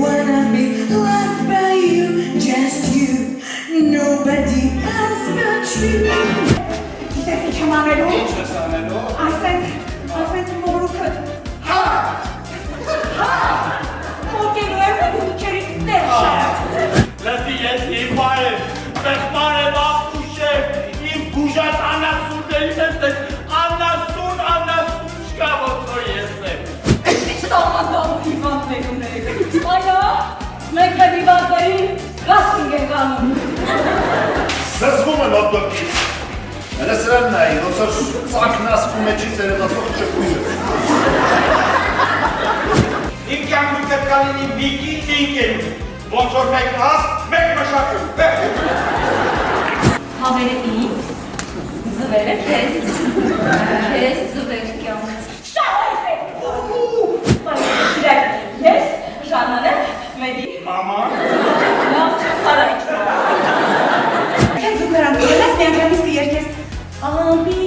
wanna be loved by you, just you, nobody else but you. Գիտես ինչ եմ անելու։ Ինչ ես անելու։ Ասենց մորուքը։ Հա։ Մոկելու եմ ու քերից դեր շարած։ Լսի ես հիմար եմ, պեղմար եմ ապուշ եմ, իմ բուժած անասուններից եմ տես, անասուն չկա ոտոր ես եմ։ Ինչ տաղանդամ հիվանդներում եք։ Այա, մենք մեր հիվանդներին կաստինգ ենք անում։ Զզվում եմ ոտոքից։ Մենը սրան նայի, ոնց որ ծանքն ասվում էջից երետացող չկույրը։ Իմ կյանքում պետքա լինի վիկի ինքեն, ոնց որ մեկ աս, մեկ մշակում։ Հավերը ինձ, զվերը քեզ զվեր կյանք։ Շահայր եք։ Ես Ժանան եմ, Մեդի։ Մամա։ Լավ չսարայք։ Քեզ ու նրան կորելես մի անգամից կերքես։ Ամի